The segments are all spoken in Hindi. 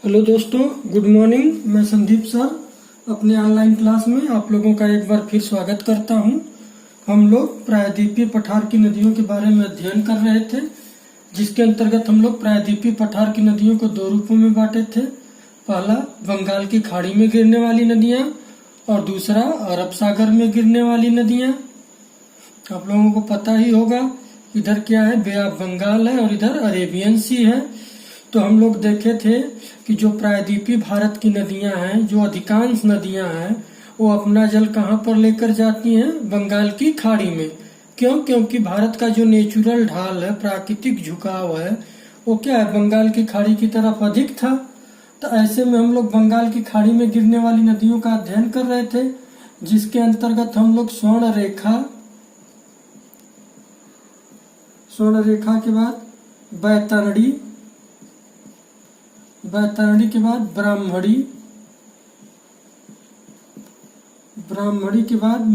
हेलो दोस्तों, गुड मॉर्निंग। मैं संदीप सर अपने ऑनलाइन क्लास में आप लोगों का एक बार फिर स्वागत करता हूं। हम लोग प्रायद्वीपीय पठार की नदियों के बारे में अध्ययन कर रहे थे, जिसके अंतर्गत हम लोग प्रायद्वीपीय पठार की नदियों को दो रूपों में बांटे थे। पहला बंगाल की खाड़ी में गिरने वाली नदियाँ और दूसरा अरब सागर में गिरने वाली नदियाँ। आप लोगों को पता ही होगा, इधर क्या है, बे ऑफ बंगाल है और इधर अरेबियन सी है। तो हम लोग देखे थे कि जो प्रायद्वीपीय भारत की नदियां हैं, जो अधिकांश नदियां हैं, वो अपना जल कहाँ पर लेकर जाती हैं? बंगाल की खाड़ी में। क्यों? क्योंकि भारत का जो नेचुरल ढाल है, प्राकृतिक झुकाव है, वो क्या है, बंगाल की खाड़ी की तरफ अधिक था। तो ऐसे में हम लोग बंगाल की खाड़ी में गिरने वाली नदियों का अध्ययन कर रहे थे, जिसके अंतर्गत हम लोग स्वर्ण रेखा के बाद बैतरणी के बाद ब्राह्मणी के बाद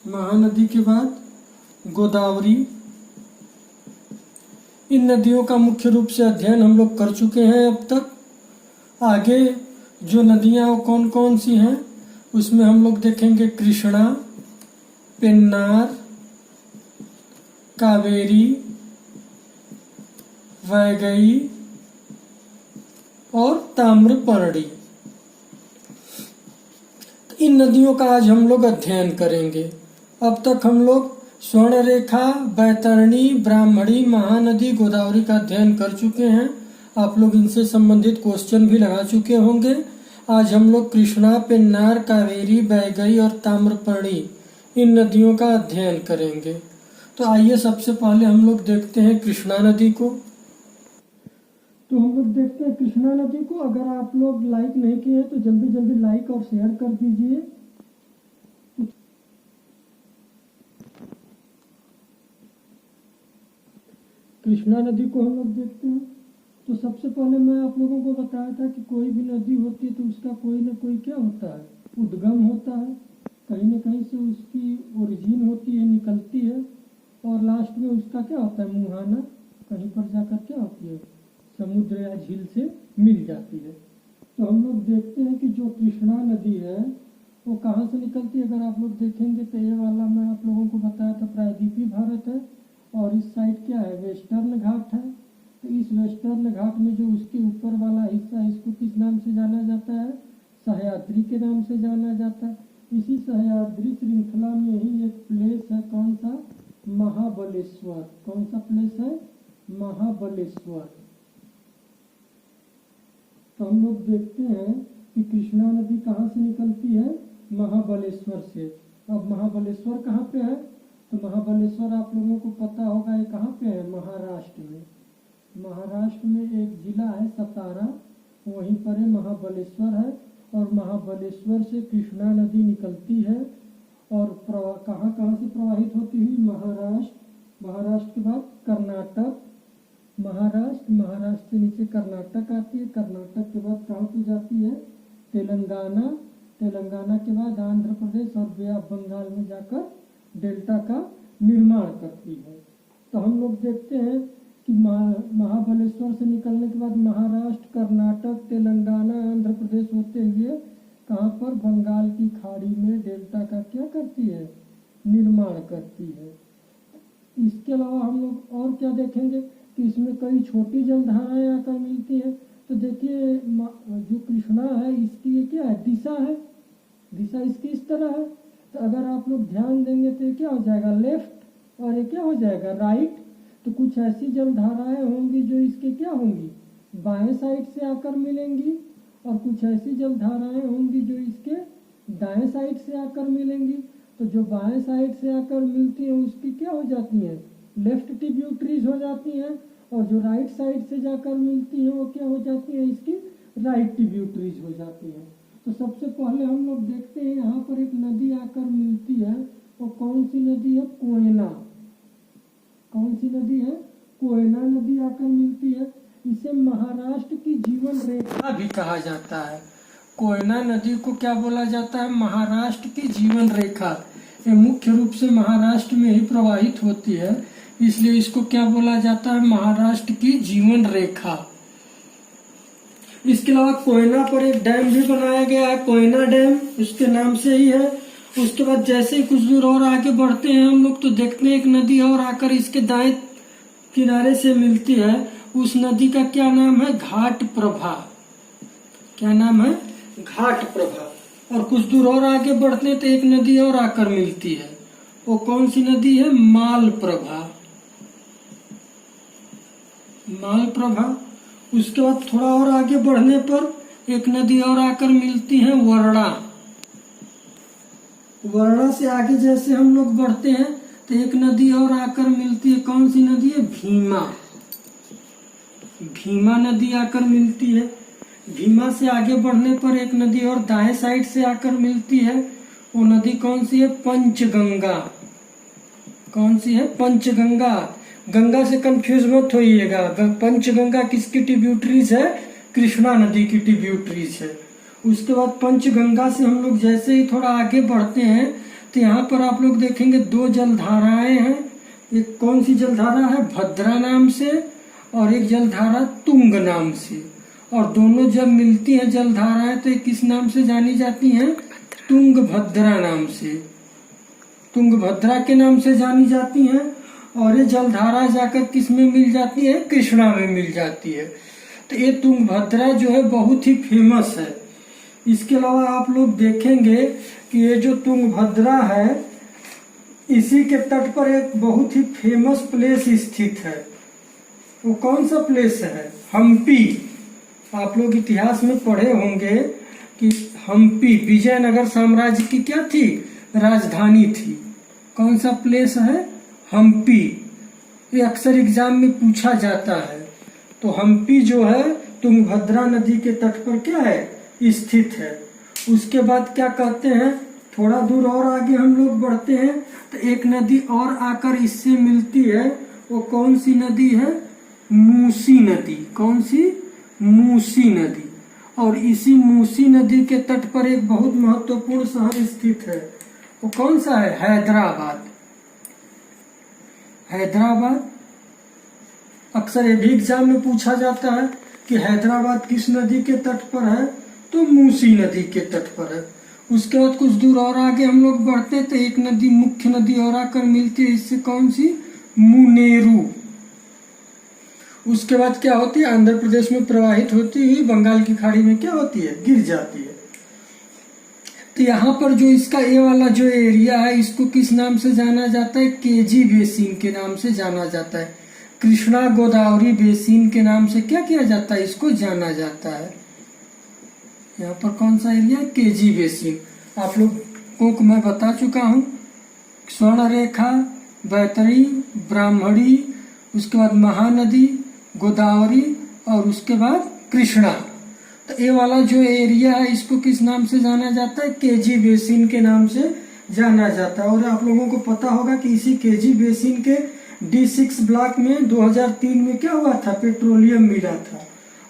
महानदी के बाद गोदावरी, इन नदियों का मुख्य रूप से अध्ययन हम लोग कर चुके हैं अब तक। आगे जो नदियां वो कौन कौन सी हैं, उसमें हम लोग देखेंगे कृष्णा, पेन्नार, कावेरी, वैगई और ताम्रपर्णी। इन नदियों का आज हम लोग अध्ययन करेंगे। अब तक हम लोग स्वर्ण रेखा, बैतरणी, ब्राह्मणी, महानदी, गोदावरी का अध्ययन कर चुके हैं। आप लोग इनसे संबंधित क्वेश्चन भी लगा चुके होंगे। आज हम लोग कृष्णा, पेन्नार, कावेरी, वैगई और ताम्रपर्णी, इन नदियों का अध्ययन करेंगे। तो आइए सबसे पहले हम लोग देखते हैं कृष्णा नदी को। तो हम लोग देखते हैं कृष्णा नदी को। अगर आप लोग लाइक नहीं किए तो जल्दी जल्दी लाइक और शेयर कर दीजिए। कृष्णा नदी को हम लोग देखते हैं। तो सबसे पहले मैं आप लोगों को बताया था कि कोई भी नदी होती है तो उसका कोई ना कोई क्या होता है, उद्गम होता है। कहीं ना कहीं से उसकी ओरिजिन होती है, निकलती है, और लास्ट में उसका क्या होता है, मुहाना, कहीं पर जाकर क्या होती है, समुद्र या झील से मिल जाती है। तो हम लोग देखते हैं कि जो कृष्णा नदी है वो कहाँ से निकलती है। अगर आप लोग देखेंगे तो ये वाला मैं आप लोगों को बताया था प्रायद्वीपीय भारत है, और इस साइड क्या है, वेस्टर्न घाट है। तो इस वेस्टर्न घाट में जो उसके ऊपर वाला हिस्सा है, इसको किस नाम से जाना जाता है, सह्याद्री के नाम से जाना जाता है। इसी सह्याद्री श्रृंखला में ही एक प्लेस है, कौन सा, महाबलेश्वर। कौन सा प्लेस है, महाबलेश्वर। तो हम लोग देखते हैं कि कृष्णा नदी कहाँ से निकलती है, महाबलेश्वर से। अब महाबलेश्वर कहाँ पे है, तो महाबलेश्वर आप लोगों को पता होगा ये कहाँ पे है, महाराष्ट्र में। महाराष्ट्र में एक जिला है सतारा, वहीं पर है महाबलेश्वर है। और महाबलेश्वर से कृष्णा नदी निकलती है और कहाँ कहाँ से प्रवाहित होती हुई, महाराष्ट्र के बाद कर्नाटक, महाराष्ट्र से नीचे कर्नाटक आती है। कर्नाटक के बाद कहाँ पे जाती है, तेलंगाना के बाद आंध्र प्रदेश और बे ऑफ बंगाल में जाकर डेल्टा का निर्माण करती है। तो हम लोग देखते हैं कि महाबलेश्वर से निकलने के बाद महाराष्ट्र, कर्नाटक, तेलंगाना, आंध्र प्रदेश होते हुए कहाँ पर, बंगाल की खाड़ी में डेल्टा का क्या करती है, निर्माण करती है। इसके अलावा हम लोग और क्या देखेंगे कि इसमें कई छोटी जलधाराएं आकर मिलती है। तो देखिए जो कृष्णा है इसकी ये क्या है, दिशा है, दिशा इसकी इस तरह है। तो अगर आप लोग ध्यान देंगे तो ये क्या हो जाएगा, लेफ्ट, और ये क्या हो जाएगा, राइट। तो कुछ ऐसी जलधाराएं होंगी जो इसके क्या होंगी, बाएं साइड से आकर मिलेंगी, और कुछ ऐसी जलधाराएं होंगी जो इसके दाएं साइड से आकर मिलेंगी। तो जो बाएं साइड से आकर मिलती है उसकी क्या हो जाती है, लेफ्ट ट्रिब्यूटरीज हो जाती हैं, और जो राइट साइड से जाकर मिलती है वो क्या हो जाती है, इसकी राइट ट्रिब्यूटरीज हो जाती है। तो सबसे पहले हम लोग देखते हैं यहाँ पर एक नदी आकर मिलती है, वो कौन सी नदी है, कोयना। कौन सी नदी है, कोयना नदी आकर मिलती है। इसे महाराष्ट्र की जीवन रेखा भी कहा जाता है। कोयना नदी को क्या बोला जाता है, महाराष्ट्र की जीवन रेखा। ये मुख्य रूप से महाराष्ट्र में ही प्रवाहित होती है। इसलिए इसको क्या बोला जाता है, महाराष्ट्र की जीवन रेखा। इसके अलावा कोयना पर एक डैम भी बनाया गया है, कोयना डैम उसके नाम से ही है। उसके बाद जैसे ही कुछ दूर और आगे बढ़ते हैं हम लोग तो देखते हैं एक नदी और आकर इसके दाएं किनारे से मिलती है। उस नदी का क्या नाम है, घाट प्रभा। क्या नाम है, घाट प्रभा। और कुछ दूर और आगे बढ़ते हैं तो एक नदी और आकर मिलती है, वो कौन सी नदी है, मालप्रभा। मालप्रभा। उसके बाद थोड़ा और आगे बढ़ने पर एक नदी और आकर मिलती है, वर्णा। वर्णा से आगे जैसे हम लोग बढ़ते हैं तो एक नदी और आकर मिलती है, कौन सी नदी है, भीमा। भीमा नदी आकर मिलती है। भीमा से आगे बढ़ने पर एक नदी और दाएं साइड से आकर मिलती है, वो नदी कौन सी है, पंचगंगा। कौन सी है, पंचगंगा। गंगा से कंफ्यूज मत होइएगा, पंचगंगा किसकी ट्रिब्यूटरीज है, कृष्णा नदी की ट्रिब्यूटरीज है। उसके बाद पंचगंगा से हम लोग जैसे ही थोड़ा आगे बढ़ते हैं तो यहाँ पर आप लोग देखेंगे दो जलधाराएं हैं। एक कौन सी जलधारा है, भद्रा नाम से, और एक जलधारा तुंग नाम से। और दोनों जब मिलती हैं जलधाराएं तो किस नाम से जानी जाती हैं, तुंगभद्रा नाम से। तुंगभद्रा के नाम से जानी जाती हैं। और ये जलधारा जाकर किस में मिल जाती है, कृष्णा में मिल जाती है। तो ये तुंगभद्रा जो है बहुत ही फेमस है। इसके अलावा आप लोग देखेंगे कि ये जो तुंगभद्रा है इसी के तट पर एक बहुत ही फेमस प्लेस स्थित है। वो कौन सा प्लेस है, हम्पी। आप लोग इतिहास में पढ़े होंगे कि हम्पी विजयनगर साम्राज्य की क्या थी, राजधानी थी। कौन सा प्लेस है, हम्पी। ये अक्सर एग्जाम में पूछा जाता है। तो हम्पी जो है तुंगभद्रा नदी के तट पर क्या है, स्थित है। उसके बाद क्या कहते हैं, थोड़ा दूर और आगे हम लोग बढ़ते हैं तो एक नदी और आकर इससे मिलती है, वो कौन सी नदी है, मूसी नदी। कौन सी, मूसी नदी। और इसी मूसी नदी के तट पर एक बहुत महत्वपूर्ण शहर स्थित है, वो कौन सा है, हैदराबाद। हैदराबाद। अक्सर ये भी एग्जाम में पूछा जाता है कि हैदराबाद किस नदी के तट पर है, तो मूसी नदी के तट पर है। उसके बाद कुछ दूर और आगे हम लोग बढ़ते तो एक नदी, मुख्य नदी और आकर मिलती है, इससे कौन सी, मुनेरू। उसके बाद क्या होती है, आंध्र प्रदेश में प्रवाहित होती हुई बंगाल की खाड़ी में क्या होती है, गिर जाती है। तो यहाँ पर जो इसका ये वाला जो एरिया है इसको किस नाम से जाना जाता है, केजी बेसिन के नाम से जाना जाता है। कृष्णा गोदावरी बेसिन के नाम से क्या किया जाता है, इसको जाना जाता है। यहाँ पर कौन सा एरिया है, केजी बेसिन। आप लोगों को मैं बता चुका हूँ, स्वर्ण रेखा, बैतरी, ब्राह्मणी, उसके बाद महानदी, गोदावरी और उसके बाद कृष्णा। तो ये वाला जो एरिया है इसको किस नाम से जाना जाता है, केजी बेसिन के नाम से जाना जाता है। और आप लोगों को पता होगा कि इसी केजी बेसिन के D6 ब्लॉक में 2003 में क्या हुआ था, पेट्रोलियम मिला था।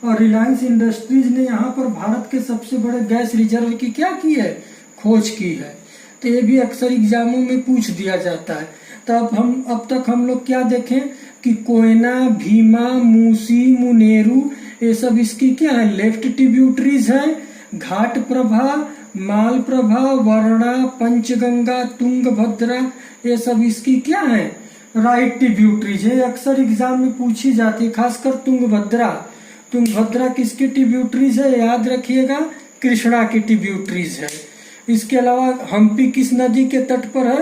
और रिलायंस इंडस्ट्रीज ने यहाँ पर भारत के सबसे बड़े गैस रिजर्व की क्या की है, खोज की है। तो ये भी अक्सर एग्जामों में पूछ दिया जाता है। तो अब तक हम लोग क्या देखें कि कोयना, भीमा, मूसी, मुनेरू, ये सब इसकी क्या है, लेफ्ट ट्रिब्यूटरीज है। घाट प्रभा, माल प्रभा, वर्णा, पंचगंगा, तुंगभद्रा, ये सब इसकी क्या है, राइट ट्रिब्यूटरीज है। अक्सर एग्जाम में पूछी जाती है, खासकर तुंगभद्रा। तुंगभद्रा किसकी ट्रिब्यूटरीज है, याद रखिएगा, कृष्णा की ट्रिब्यूटरीज है। इसके अलावा हम्पी किस नदी के तट पर है,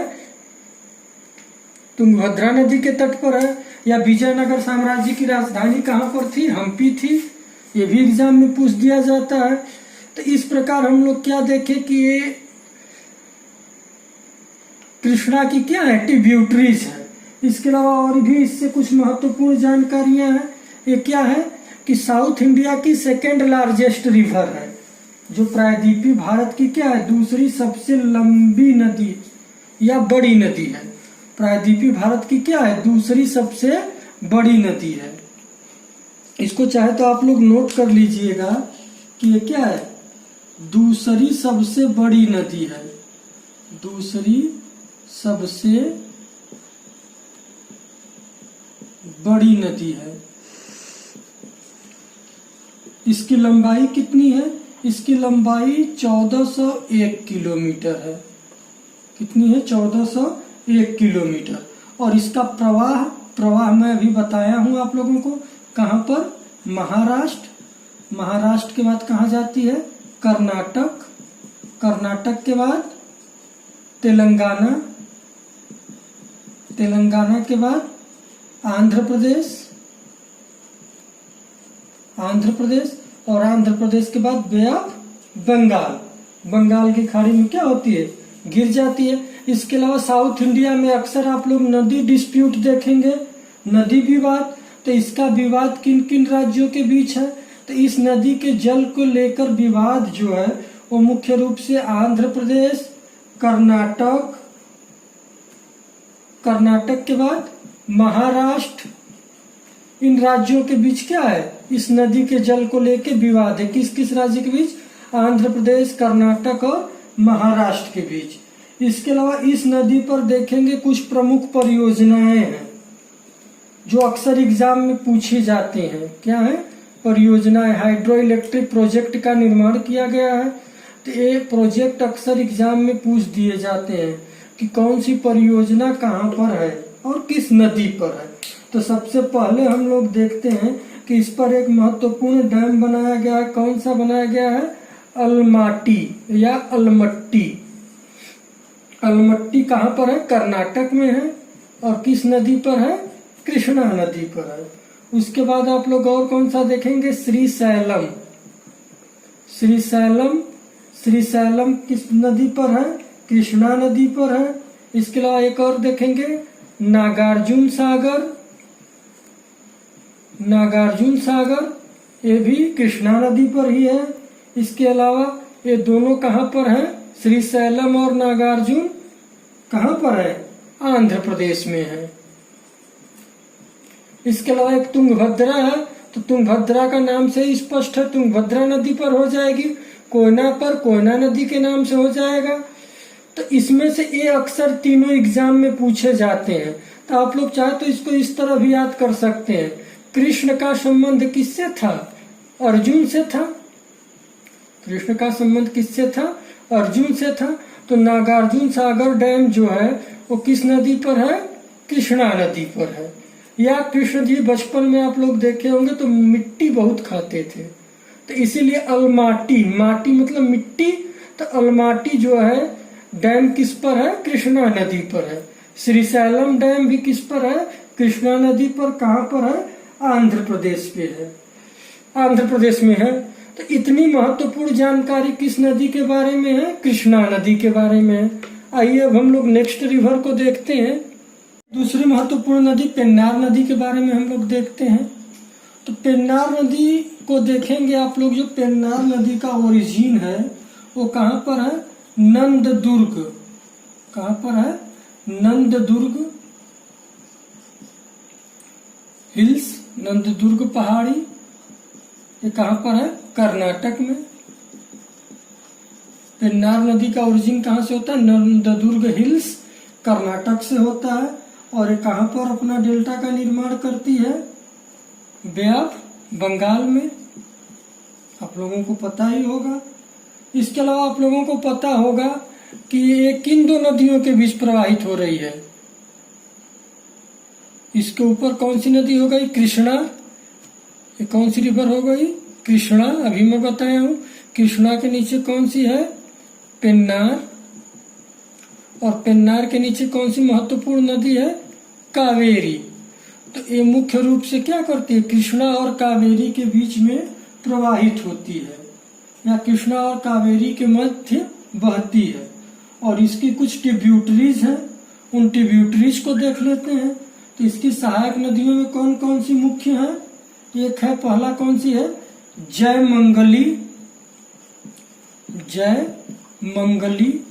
तुंगभद्रा नदी के तट पर है। या विजयनगर साम्राज्य की राजधानी कहाँ पर थी, हम्पी थी। ये भी एग्जाम में पूछ दिया जाता है। तो इस प्रकार हम लोग क्या देखें कि ये कृष्णा की क्या है, ट्रिब्यूटरीज है। इसके अलावा और भी इससे कुछ महत्वपूर्ण जानकारियां हैं। ये क्या है कि साउथ इंडिया की सेकेंड लार्जेस्ट रिवर है, जो प्रायद्वीपीय भारत की क्या है, दूसरी सबसे लंबी नदी या बड़ी नदी है। प्रायद्वीपीय भारत की क्या है, दूसरी सबसे बड़ी नदी है। इसको चाहे तो आप लोग नोट कर लीजिएगा कि ये क्या है, दूसरी सबसे बड़ी नदी है। दूसरी सबसे बड़ी नदी है। इसकी लंबाई कितनी है? इसकी लंबाई 1401 किलोमीटर है। कितनी है? 1401 किलोमीटर। और इसका प्रवाह मैं अभी बताया हूं आप लोगों को। कहां पर? महाराष्ट्र। महाराष्ट्र के बाद कहां जाती है? कर्नाटक। कर्नाटक के बाद तेलंगाना। तेलंगाना के बाद आंध्र प्रदेश। आंध्र प्रदेश और आंध्र प्रदेश के बाद बे ऑफ बंगाल। बंगाल की खाड़ी में क्या होती है? गिर जाती है। इसके अलावा साउथ इंडिया में अक्सर आप लोग नदी डिस्प्यूट देखेंगे, नदी विवाद। तो इसका विवाद किन किन राज्यों के बीच है? तो इस नदी के जल को लेकर विवाद जो है वो मुख्य रूप से आंध्र प्रदेश, कर्नाटक, कर्नाटक के बाद महाराष्ट्र, इन राज्यों के बीच क्या है? इस नदी के जल को लेकर विवाद है। किस किस राज्य के बीच? आंध्र प्रदेश, कर्नाटक और महाराष्ट्र के बीच। इसके अलावा इस नदी पर देखेंगे कुछ प्रमुख परियोजनाएं हैं जो अक्सर एग्जाम में पूछी जाती हैं। क्या है? परियोजनाएं। हाइड्रो इलेक्ट्रिक प्रोजेक्ट का निर्माण किया गया है। तो ये प्रोजेक्ट अक्सर एग्जाम में पूछ दिए जाते हैं कि कौन सी परियोजना कहाँ पर है और किस नदी पर है। तो सबसे पहले हम लोग देखते हैं कि इस पर एक महत्वपूर्ण डैम बनाया गया है। कौन सा बनाया गया है? अलमाटी या अलमट्टी। अलमट्टी कहाँ पर है? कर्नाटक में है। और किस नदी पर है? कृष्णा नदी पर है। उसके बाद आप लोग और कौन सा देखेंगे? श्रीशैलम। श्रीशैलम, श्रीशैलम किस नदी पर है? कृष्णा नदी पर है। इसके अलावा एक और देखेंगे नागार्जुन सागर। नागार्जुन सागर ये भी कृष्णा नदी पर ही है। इसके अलावा ये दोनों कहाँ पर है? श्रीशैलम और नागार्जुन कहाँ पर है? आंध्र प्रदेश में है। इसके अलावा एक तुंगभद्रा है। तो तुंगभद्रा का नाम से ही स्पष्ट है, तुंगभद्रा नदी पर हो जाएगी। कोयना पर कोयना नदी के नाम से हो जाएगा। तो इसमें से ये अक्सर तीनों एग्जाम में पूछे जाते हैं। तो आप लोग चाहे तो इसको इस तरह भी याद कर सकते हैं। कृष्ण का संबंध किससे था? अर्जुन से था। कृष्ण का संबंध किससे था? अर्जुन से था। तो नागार्जुन सागर डैम जो है वो किस नदी पर है? कृष्णा नदी पर है। या कृष्ण जी बचपन में आप लोग देखे होंगे तो मिट्टी बहुत खाते थे, तो इसीलिए अलमाटी, माटी मतलब मिट्टी, तो अलमाटी जो है डैम किस पर है? कृष्णा नदी पर है। श्रीशैलम डैम भी किस पर है? कृष्णा नदी पर। कहाँ पर है? आंध्र प्रदेश पे है, आंध्र प्रदेश में है। तो इतनी महत्वपूर्ण जानकारी किस नदी के बारे में है? कृष्णा नदी के बारे में है। आइए अब हम लोग नेक्स्ट रिवर को देखते हैं। दूसरी महत्वपूर्ण नदी पेन्नार नदी के बारे में हम लोग देखते हैं। तो पेन्नार नदी को देखेंगे आप लोग। जो पेन्नार नदी का ओरिजिन है वो कहाँ पर है? नंददुर्ग। कहाँ पर है? नंददुर्ग हिल्स, नंददुर्ग पहाड़ी। ये कहाँ पर है? कर्नाटक में। पेन्नार नदी का ओरिजिन कहाँ से होता है? नंददुर्ग हिल्स, कर्नाटक से होता है। और ये कहाँ पर अपना डेल्टा का निर्माण करती है? बे ऑफ बंगाल में। आप लोगों को पता ही होगा। इसके अलावा आप लोगों को पता होगा कि ये किन दो नदियों के बीच प्रवाहित हो रही है। इसके ऊपर कौन सी नदी हो गई? कृष्णा। ये कौन सी रिवर हो गई? कृष्णा। अभी मैं बताया हूं। कृष्णा के नीचे कौन सी है? पेन्नार। और पेन्नार के नीचे कौन सी महत्वपूर्ण नदी है? कावेरी। तो ये मुख्य रूप से क्या करती है? कृष्णा और कावेरी के बीच में प्रवाहित होती है, या कृष्णा और कावेरी के मध्य बहती है। और इसकी कुछ ट्रिब्यूटरीज हैं, उन ट्रिब्यूटरीज को देख लेते हैं। तो इसकी सहायक नदियों में कौन कौन सी मुख्य है? एक है, पहला कौन सी है? जयमंगली। जयमंगली।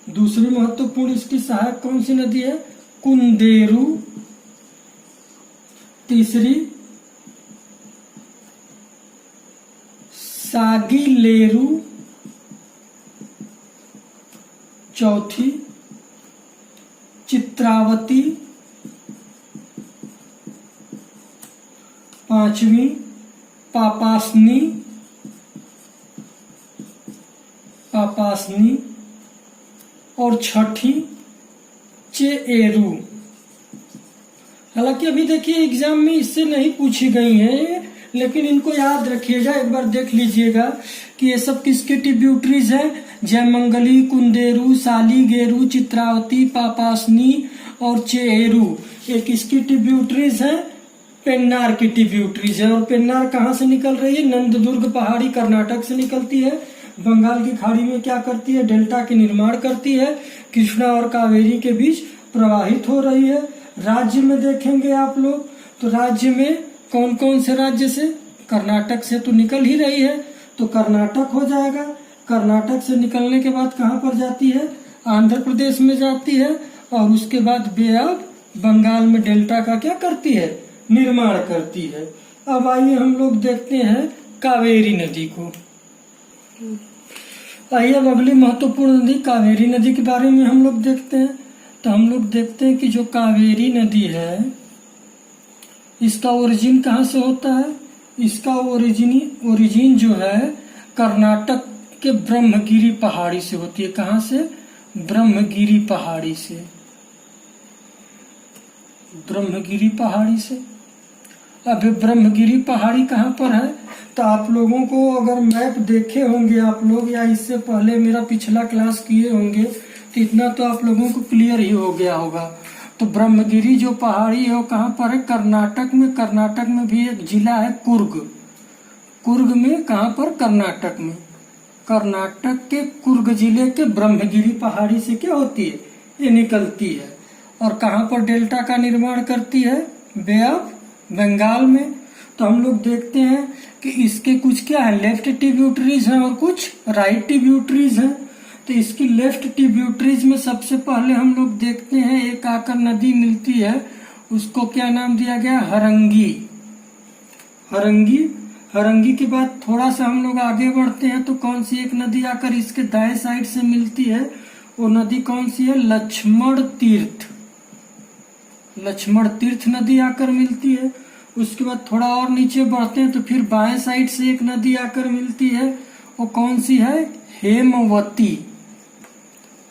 दूसरी महत्वपूर्ण इसकी सहायक कौन सी नदी है? कुंदेरू। तीसरी सागिलेरू। चौथी चित्रावती। पांचवी पापासनी, पापासनी, और छठी चेएरू। हालांकि अभी देखिए एग्जाम में इससे नहीं पूछी गई है, लेकिन इनको याद रखिएगा, एक बार देख लीजिएगा कि ये सब किसके ट्रिब्यूटरीज हैं। जयमंगली, कुंदेरू, सालीगेरू, चित्रावती, पापासनी और चेएरू ये किसकी ट्रिब्यूटरीज हैं? पेन्नार की ट्रिब्यूटरीज है। और पेन्नार कहाँ से निकल रही है? नंददुर्ग पहाड़ी कर्नाटक से निकलती है। बंगाल की खाड़ी में क्या करती है? डेल्टा के निर्माण करती है। कृष्णा और कावेरी के बीच प्रवाहित हो रही है। राज्य में देखेंगे आप लोग तो राज्य में कौन कौन से राज्य से? कर्नाटक से तो निकल ही रही है, तो कर्नाटक हो जाएगा। कर्नाटक से निकलने के बाद कहाँ पर जाती है? आंध्र प्रदेश में जाती है। और उसके बाद बे ऑफ बंगाल में डेल्टा का क्या करती है? निर्माण करती है। अब आइए हम लोग देखते हैं कावेरी नदी को। आइए अब अगली महत्वपूर्ण नदी कावेरी नदी के बारे में हम लोग देखते हैं। तो हम लोग देखते हैं कि जो कावेरी नदी है इसका ओरिजिन कहाँ से होता है? इसका ओरिजिन जो है कर्नाटक के ब्रह्मगिरी पहाड़ी से होती है। कहाँ से? ब्रह्मगिरी पहाड़ी से। ब्रह्मगिरी पहाड़ी से। अब ब्रह्मगिरी पहाड़ी कहाँ पर है? तो आप लोगों को अगर मैप देखे होंगे आप लोग, या इससे पहले मेरा पिछला क्लास किए होंगे, तो इतना तो आप लोगों को क्लियर ही हो गया होगा। तो ब्रह्मगिरी जो पहाड़ी है वो कहाँ पर है? कर्नाटक में। कर्नाटक में भी एक जिला है कुर्ग। कुर्ग में कहाँ पर? कर्नाटक में। कर्नाटक के कुर्ग जिले के ब्रह्मगिरी पहाड़ी से क्या होती है? ये निकलती है। और कहाँ पर डेल्टा का निर्माण करती है? बे ऑफ बंगाल में। तो हम लोग देखते हैं कि इसके कुछ क्या है? लेफ्ट ट्रिब्यूटरीज हैं और कुछ राइट ट्रिब्यूटरीज हैं। तो इसकी लेफ्ट ट्रिब्यूटरीज में सबसे पहले हम लोग देखते हैं एक आकर नदी मिलती है, उसको क्या नाम दिया गया? हरंगी। हरंगी। हरंगी के बाद थोड़ा सा हम लोग आगे बढ़ते हैं तो कौन सी एक नदी आकर इसके दाएं साइड से मिलती है? वो नदी कौन सी है? लक्ष्मण तीर्थ। लक्ष्मण तीर्थ नदी आकर मिलती है। उसके बाद थोड़ा और नीचे बढ़ते हैं तो फिर बाएं साइड से एक नदी आकर मिलती है, वो कौन सी है? हेमवती।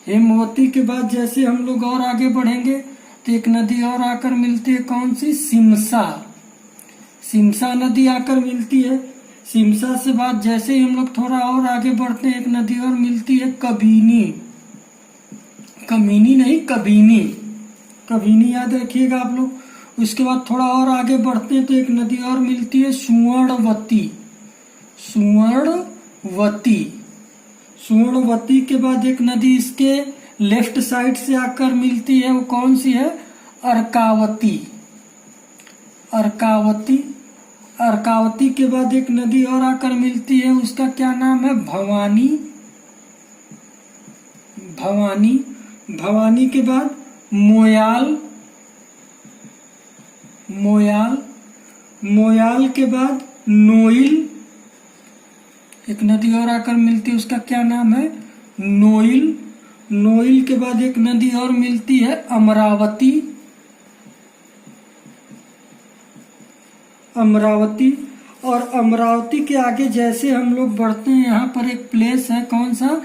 हेमवती के बाद जैसे हम लोग और आगे बढ़ेंगे तो एक नदी और आकर मिलती है, कौन सी? सिमसा। सिमसा नदी आकर मिलती है। सिमसा से बाद जैसे ही हम लोग थोड़ा और आगे बढ़ते हैं एक नदी और मिलती है, कबीनी। कमीनी नहीं, कबीनी। कबीनी याद रखिएगा आप लोग। उसके बाद थोड़ा और आगे बढ़ते हैं तो एक नदी और मिलती है, सुवर्णवती। सुवर्णवती। सुवर्णवती के बाद एक नदी इसके लेफ्ट साइड से आकर मिलती है, वो कौन सी है? अर्कावती। अर्कावती। अर्कावती के बाद एक नदी और आकर मिलती है, उसका क्या नाम है? भवानी। भवानी। भवानी के बाद मोयाल। मोयाल। मोयाल के बाद नोइल। एक नदी और आकर मिलती है, उसका क्या नाम है? नोइल। नोइल के बाद एक नदी और मिलती है, अमरावती। अमरावती। और अमरावती के आगे जैसे हम लोग बढ़ते हैं यहाँ पर एक प्लेस है, कौन सा?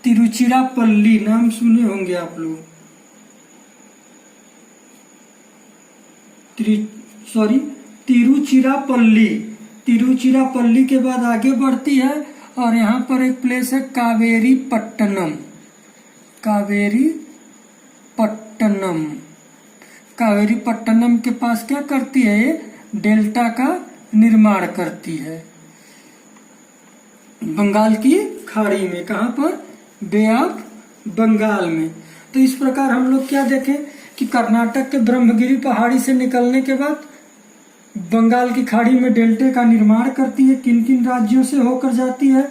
तिरुचिरापल्ली। नाम सुने होंगे आप लोग। तिरुचिरापल्ली। तिरुचिरापल्ली के बाद आगे बढ़ती है और यहाँ पर एक प्लेस है कावेरी पट्टनम। कावेरी पट्टनम। कावेरी पट्टनम के पास क्या करती है? ये डेल्टा का निर्माण करती है बंगाल की खाड़ी में। कहाँ पर? बे ऑफ बंगाल में। तो इस प्रकार हम लोग क्या देखें कि कर्नाटक के ब्रह्मगिरी पहाड़ी से निकलने के बाद बंगाल की खाड़ी में डेल्टे का निर्माण करती है। किन किन राज्यों से होकर जाती है?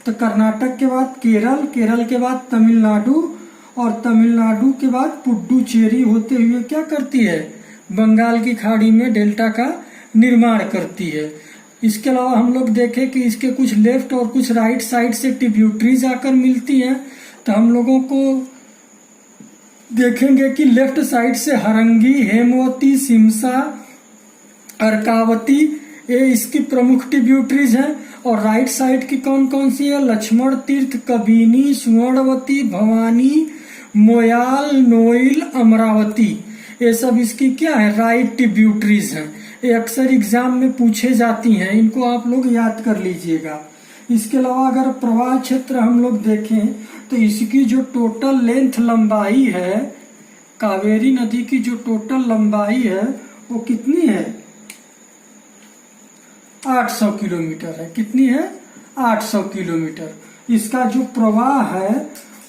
तो कर्नाटक के बाद केरल, केरल के बाद तमिलनाडु, और तमिलनाडु के बाद पुडुचेरी होते हुए क्या करती है? बंगाल की खाड़ी में डेल्टा का निर्माण करती है। इसके अलावा हम लोग देखें कि इसके कुछ लेफ्ट और कुछ राइट साइड से ट्रिब्यूटरीज आकर मिलती हैं। तो हम लोगों को देखेंगे कि लेफ्ट साइड से हरंगी, हेमवती, सिमसा, अर्कावती ये इसकी प्रमुख ट्रिब्यूटरीज हैं। और राइट साइड की कौन कौन सी है? लक्ष्मण तीर्थ, कबिनी, स्वर्णवती, भवानी, मोयाल, नोइल, अमरावती। ये सब इसकी क्या है? राइट ट्रिब्यूटरीज हैं। ये अक्सर एग्जाम में पूछे जाती हैं, इनको आप लोग याद कर लीजिएगा। इसके अलावा अगर प्रवाह क्षेत्र हम लोग देखें तो इसकी जो टोटल लेंथ लंबाई है, कावेरी नदी की जो टोटल लंबाई है वो कितनी है? 800 किलोमीटर है। कितनी है? 800 किलोमीटर। इसका जो प्रवाह है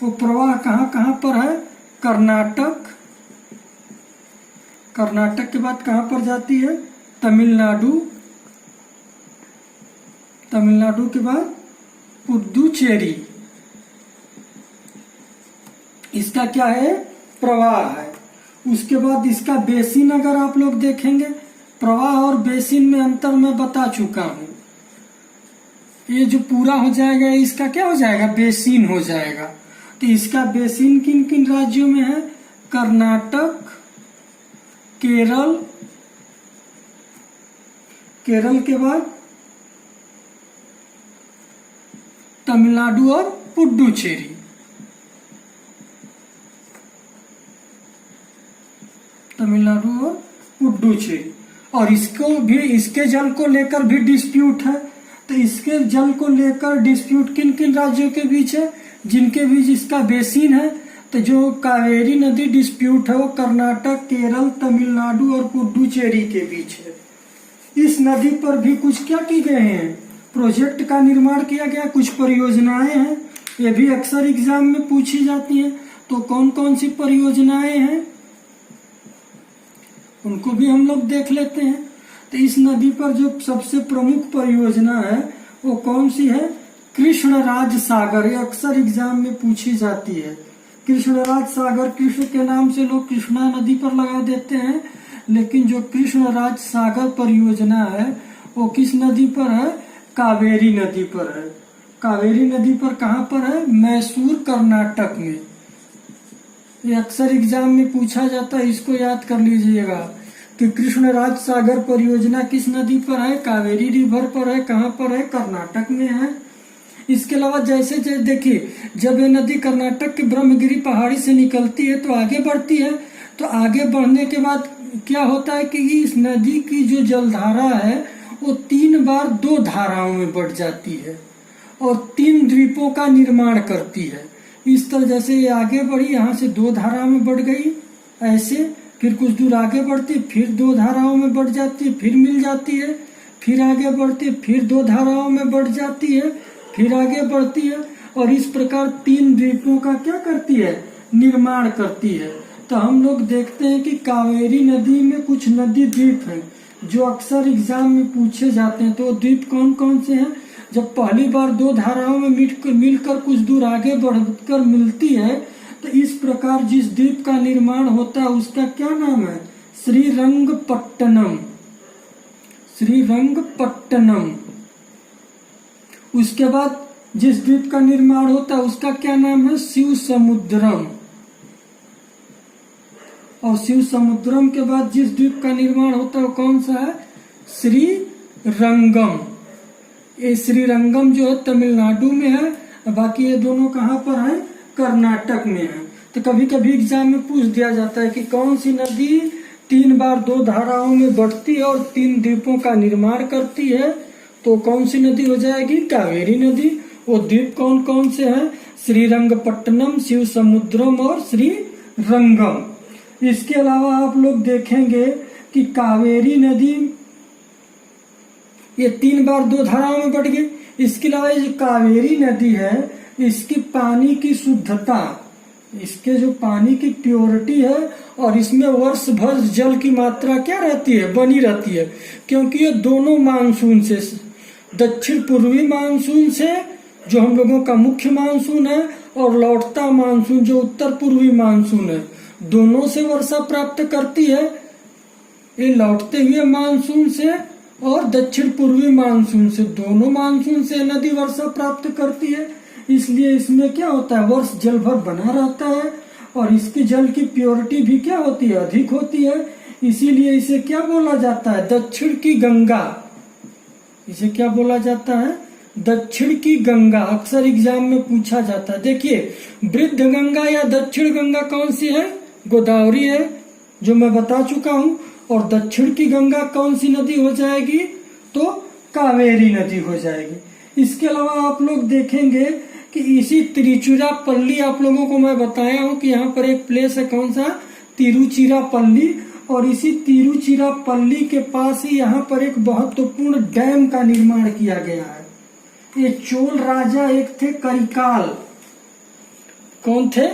वो प्रवाह कहाँ कहाँ पर है? कर्नाटक, कर्नाटक के बाद कहाँ पर जाती है? तमिलनाडु, तमिलनाडु के बाद पुदुचेरी। इसका क्या है? प्रवाह है। उसके बाद इसका बेसिन अगर आप लोग देखेंगे, प्रवाह और बेसिन में अंतर मैं बता चुका हूं। ये जो पूरा हो जाएगा इसका क्या हो जाएगा? बेसिन हो जाएगा। तो इसका बेसिन किन किन राज्यों में है? कर्नाटक, केरल, केरल के बाद तमिलनाडु और पुडुचेरी। तमिलनाडु और पुडुचेरी। और इसको भी, इसके जल को लेकर भी डिस्प्यूट है। तो इसके जल को लेकर डिस्प्यूट किन किन राज्यों के बीच है? जिनके बीच इसका बेसिन है। तो जो कावेरी नदी डिस्प्यूट है वो कर्नाटक, केरल, तमिलनाडु और पुडुचेरी के बीच है। इस नदी पर भी कुछ क्या की गए हैं? प्रोजेक्ट का निर्माण किया गया, कुछ परियोजनाएं हैं। ये भी अक्सर एग्जाम में पूछी जाती हैं। तो कौन कौन सी परियोजनाएं हैं उनको भी हम लोग देख लेते हैं। तो इस नदी पर जो सबसे प्रमुख परियोजना है वो कौन सी है? कृष्णराज सागर। ये अक्सर एग्जाम में पूछी जाती है। कृष्णराज सागर, कृष्ण के नाम से लोग कृष्णा नदी पर लगा देते हैं, लेकिन जो कृष्णराज सागर परियोजना है वो किस नदी पर है? कावेरी नदी पर है। कावेरी नदी पर कहाँ पर है? मैसूर, कर्नाटक में। ये अक्सर एग्जाम में पूछा जाता है, इसको याद कर लीजिएगा कि कृष्णराज सागर परियोजना किस नदी पर है? कावेरी रिवर पर है। कहाँ पर है? कर्नाटक में है। इसके अलावा जैसे जैसे देखिए, जब ये नदी कर्नाटक के ब्रह्मगिरी पहाड़ी से निकलती है तो आगे बढ़ती है। तो आगे बढ़ने के बाद क्या होता है कि इस नदी की जो जलधारा है वो 3 बार 2 धाराओं में बढ़ जाती है और 3 द्वीपों का निर्माण करती है। इस तरह जैसे ये आगे बढ़ी, यहाँ से 2 धाराओं में बढ़ गई, ऐसे फिर कुछ दूर आगे बढ़ती, फिर 2 धाराओं में बढ़ जाती है, फिर मिल जाती है, फिर आगे बढ़ती है, फिर 2 धाराओं में बढ़ जाती है, फिर आगे बढ़ती है। और इस प्रकार 3 द्वीपों का क्या करती है? निर्माण करती है। तो हम लोग देखते हैं कि कावेरी नदी में कुछ नदी द्वीप हैं जो अक्सर एग्जाम में पूछे जाते हैं। तो द्वीप कौन कौन से हैं? जब पहली बार 2 धाराओं में मिलकर कुछ दूर आगे बढ़कर मिलती है, तो इस प्रकार जिस द्वीप का निर्माण होता है उसका क्या नाम है? श्रीरंगपट्टनम। श्रीरंगपट्टनम। उसके बाद जिस द्वीप का निर्माण होता है उसका क्या नाम है? शिव समुद्रम। और शिव समुद्रम के बाद जिस द्वीप का निर्माण होता है वो कौन सा है? श्रीरंगम। ये श्रीरंगम जो है तमिलनाडु में है, बाकी ये दोनों कहाँ पर है? कर्नाटक में है। तो कभी कभी एग्जाम में पूछ दिया जाता है कि कौन सी नदी 3 बार 2 धाराओं में बढ़ती है और 3 द्वीपों का निर्माण करती है, तो कौन सी नदी हो जाएगी? कावेरी नदी। वो द्वीप कौन कौन से हैं? श्रीरंगपट्टनम, शिव समुद्रम और श्रीरंगम। इसके अलावा आप लोग देखेंगे कि कावेरी नदी ये 3 बार 2 धाराओं में बढ़ गई। इसके अलावा ये जो कावेरी नदी है इसकी पानी की शुद्धता, इसके जो पानी की प्योरिटी है और इसमें वर्ष भर जल की मात्रा क्या रहती है? बनी रहती है। क्योंकि ये दोनों मानसून से, दक्षिण पूर्वी मानसून से जो हम लोगों का मुख्य मानसून है और लौटता मानसून जो उत्तर पूर्वी मानसून है, दोनों से वर्षा प्राप्त करती है। ये लौटते हुए मानसून से और दक्षिण पूर्वी मानसून से, दोनों मानसून से नदी वर्षा प्राप्त करती है। इसलिए इसमें क्या होता है? वर्ष जल भर बना रहता है और इसके जल की प्योरिटी भी क्या होती है? अधिक होती है। इसीलिए इसे क्या बोला जाता है? दक्षिण की गंगा। इसे क्या बोला जाता है? दक्षिण की गंगा। अक्सर एग्जाम में पूछा जाता है। देखिए, वृद्ध गंगा या दक्षिण गंगा कौन सी है? गोदावरी है, जो मैं बता चुका हूं। और दक्षिण की गंगा कौन सी नदी हो जाएगी? तो कावेरी नदी हो जाएगी। इसके अलावा आप लोग देखेंगे कि इसी तिरुचिरापल्ली, आप लोगों को मैं बताया हूं कि यहाँ पर एक प्लेस है, कौन सा? तिरुचिरापल्ली। और इसी तिरुचिरापल्ली के पास ही यहाँ पर एक महत्वपूर्ण डैम का निर्माण किया गया है। ये चोल राजा एक थे करिकाल। कौन थे?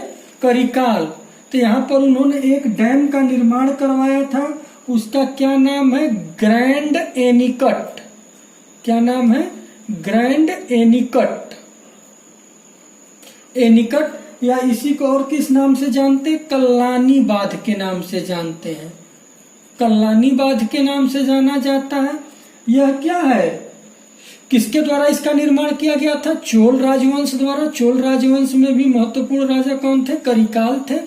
करिकाल। तो यहाँ पर उन्होंने एक डैम का निर्माण करवाया था। उसका क्या नाम है? ग्रैंड एनीकट। क्या नाम है? ग्रैंड एनीकट। एनीकट, या इसी को और किस नाम से जानते हैं? कल्लानी बांध के नाम से जानते हैं। कल्लानी बांध के नाम से जाना जाता है। यह क्या है? किसके द्वारा इसका निर्माण किया गया था? चोल राजवंश द्वारा। चोल राजवंश में भी महत्वपूर्ण राजा कौन थे? करिकाल थे।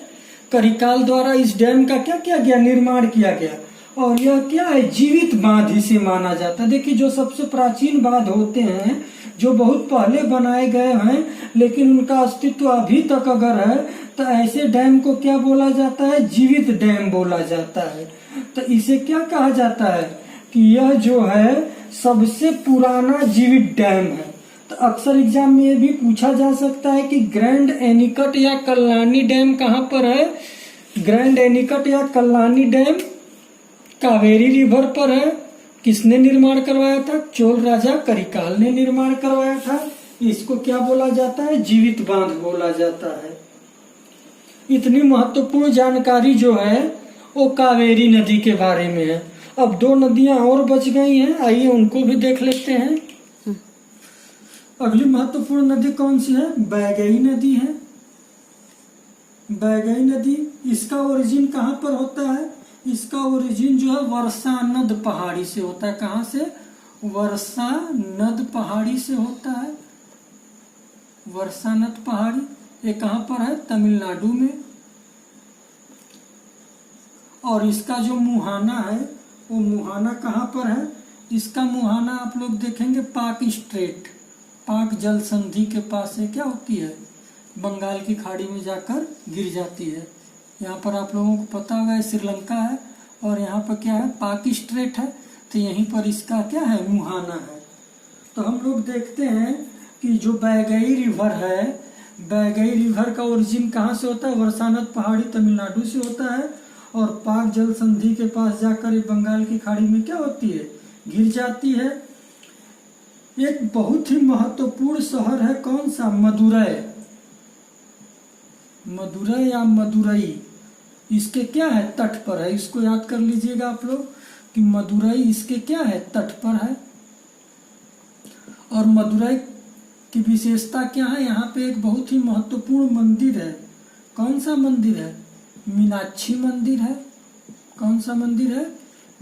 करिकाल द्वारा इस डैम का क्या किया गया? निर्माण किया गया। और यह क्या है? जीवित बांध इसे माना जाता है। देखिए, जो सबसे प्राचीन बांध होते हैं, जो बहुत पहले बनाए गए हैं, लेकिन उनका अस्तित्व अभी तक अगर है, तो ऐसे डैम को क्या बोला जाता है? जीवित डैम बोला जाता है। तो इसे क्या कहा जाता है? कि यह जो है सबसे पुराना जीवित डैम है। तो अक्सर एग्जाम में ये भी पूछा जा सकता है कि ग्रैंड एनीकट या कल्लानी डैम कहाँ पर है? ग्रैंड एनीकट या कल्लानी डैम कावेरी रिवर पर है। किसने निर्माण करवाया था? चोल राजा करिकाल ने निर्माण करवाया था। इसको क्या बोला जाता है? जीवित बांध बोला जाता है। इतनी महत्वपूर्ण जानकारी जो है वो कावेरी नदी के बारे में है। अब दो नदियां और बच गई हैं, आइए उनको भी देख लेते हैं। अगली महत्वपूर्ण नदी कौन सी है? बैगई नदी है। बैगई नदी, इसका ओरिजिन कहाँ पर होता है? इसका ओरिजिन जो है वर्षा नद पहाड़ी से होता है। कहाँ से? वर्षा नद पहाड़ी से होता है। वर्षा नद पहाड़ी, ये कहाँ पर है? तमिलनाडु में। और इसका जो मुहाना है, वो मुहाना कहाँ पर है? इसका मुहाना आप लोग देखेंगे पाक स्ट्रेट, पाक जल संधि के पास है। क्या होती है? बंगाल की खाड़ी में जाकर गिर जाती है। यहाँ पर आप लोगों को पता होगा श्रीलंका है, और यहाँ पर क्या है? पाक स्ट्रेट है। तो यहीं पर इसका क्या है? मुहाना है। तो हम लोग देखते हैं कि जो बैगई रिवर है, बैगई रिवर का ओरिजिन कहाँ से होता है? वर्षा नद पहाड़ी तमिलनाडु से होता है। और पाक जल संधि के पास जाकर ये बंगाल की खाड़ी में क्या होती है? गिर जाती है। एक बहुत ही महत्वपूर्ण शहर है, कौन सा? मदुरै। मदुरै या मदुरई, इसके क्या है? तट पर है। इसको याद कर लीजिएगा आप लोग कि मदुरई इसके क्या है? तट पर है। और मदुरै की विशेषता क्या है? यहाँ पे एक बहुत ही महत्वपूर्ण मंदिर है। कौन सा मंदिर है? मीनाक्षी मंदिर है। कौन सा मंदिर है?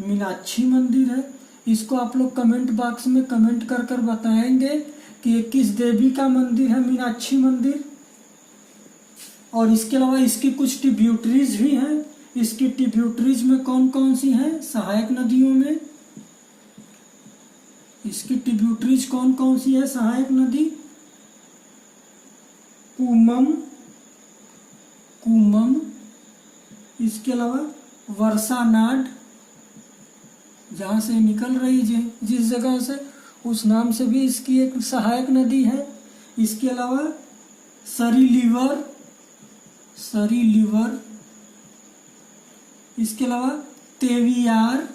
मीनाक्षी मंदिर है। इसको आप लोग कमेंट बॉक्स में कमेंट कर कर बताएंगे कि ये किस देवी का मंदिर है? मीनाक्षी मंदिर। और इसके अलावा इसकी कुछ ट्रिब्यूटरीज भी हैं। इसकी ट्रिब्यूटरीज में कौन कौन सी हैं? सहायक नदियों में इसकी ट्रिब्यूटरीज कौन कौन सी है? सहायक नदी कूमम, कूमम। इसके अलावा वर्षानाड, जहाँ से निकल रही जिस जगह से, उस नाम से भी इसकी एक सहायक नदी है। इसके अलावा सरीलीवर, सरीलीवर। इसके अलावा तेवियार,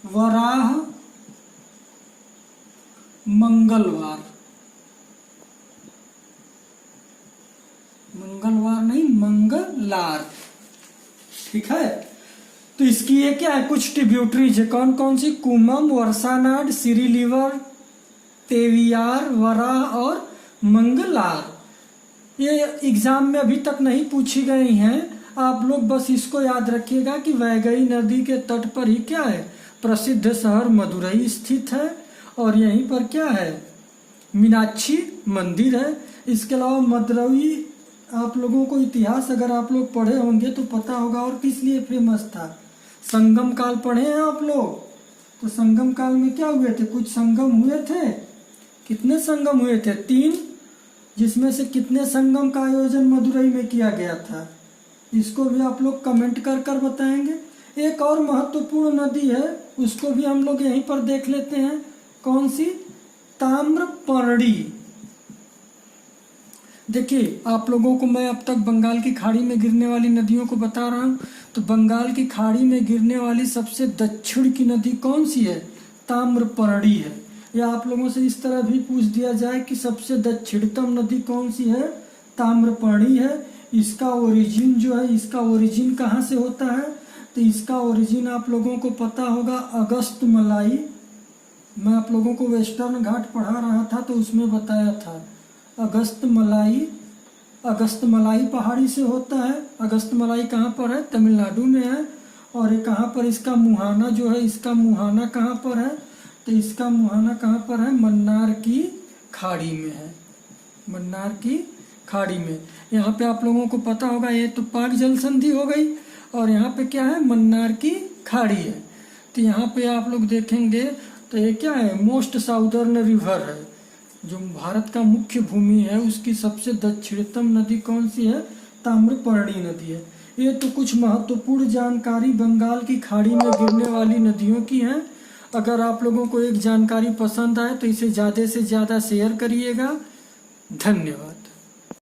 वराह, मंगलवार। मंगलवार नहीं, मंगलार। ठीक है। तो इसकी ये क्या है? कुछ ट्रिब्यूटरीज है। कौन कौन सी? कूमम, वर्षानाड, सिरीलीवर, तेवियार, वराह और मंगलार। ये एग्जाम में अभी तक नहीं पूछी गई हैं। आप लोग बस इसको याद रखिएगा कि वैगई नदी के तट पर ही क्या है? प्रसिद्ध शहर मदुरई स्थित है। और यहीं पर क्या है? मीनाक्षी मंदिर है। इसके अलावा मदुरई, आप लोगों को इतिहास अगर आप लोग पढ़े होंगे तो पता होगा, और किस लिए फेमस था? संगम काल पढ़े हैं आप लोग? तो संगम काल में क्या हुए थे? कुछ संगम हुए थे। कितने संगम हुए थे? 3, जिसमें से कितने संगम का आयोजन मदुरई में किया गया था? इसको भी आप लोग कमेंट कर कर बताएंगे। एक और महत्वपूर्ण नदी है, उसको भी हम लोग यहीं पर देख लेते हैं। कौन सी? ताम्रपर्णी। देखिए, आप लोगों को मैं अब तक बंगाल की खाड़ी में गिरने वाली नदियों को बता रहा हूँ। तो बंगाल की खाड़ी में गिरने वाली सबसे दक्षिण की नदी कौन सी है? ताम्रपर्णी है। या आप लोगों से इस तरह भी पूछ दिया जाए कि सबसे दक्षिणतम नदी कौन सी है? ताम्रपर्णी है। इसका ओरिजिन जो है, इसका ओरिजिन कहाँ से होता है? तो इसका ओरिजिन आप लोगों को पता होगा, अगस्त मलाई। मैं आप लोगों को वेस्टर्न घाट पढ़ा रहा था तो उसमें बताया था। अगस्त मलाई पहाड़ी से होता है। अगस्त मलाई कहाँ पर है? तमिलनाडु में है। और ये कहाँ पर इसका मुहाना जो है, इसका मुहाना कहाँ पर है? तो इसका मुहाना कहाँ पर है? मन्नार की खाड़ी में है। मन्नार की खाड़ी में। यहाँ पे आप लोगों को पता होगा, ये तो पाक जल संधि हो गई और यहाँ पे क्या है? मन्नार की खाड़ी है। तो यहाँ पे आप लोग देखेंगे तो ये क्या है? मोस्ट साउदर्न रिवर है। जो भारत का मुख्य भूमि है उसकी सबसे दक्षिणतम नदी कौन सी है? ताम्रपर्णी नदी है। ये तो कुछ महत्वपूर्ण जानकारी बंगाल की खाड़ी में गिरने वाली नदियों की है। अगर आप लोगों को एक जानकारी पसंद आए तो इसे ज़्यादा से ज़्यादा शेयर करिएगा। धन्यवाद।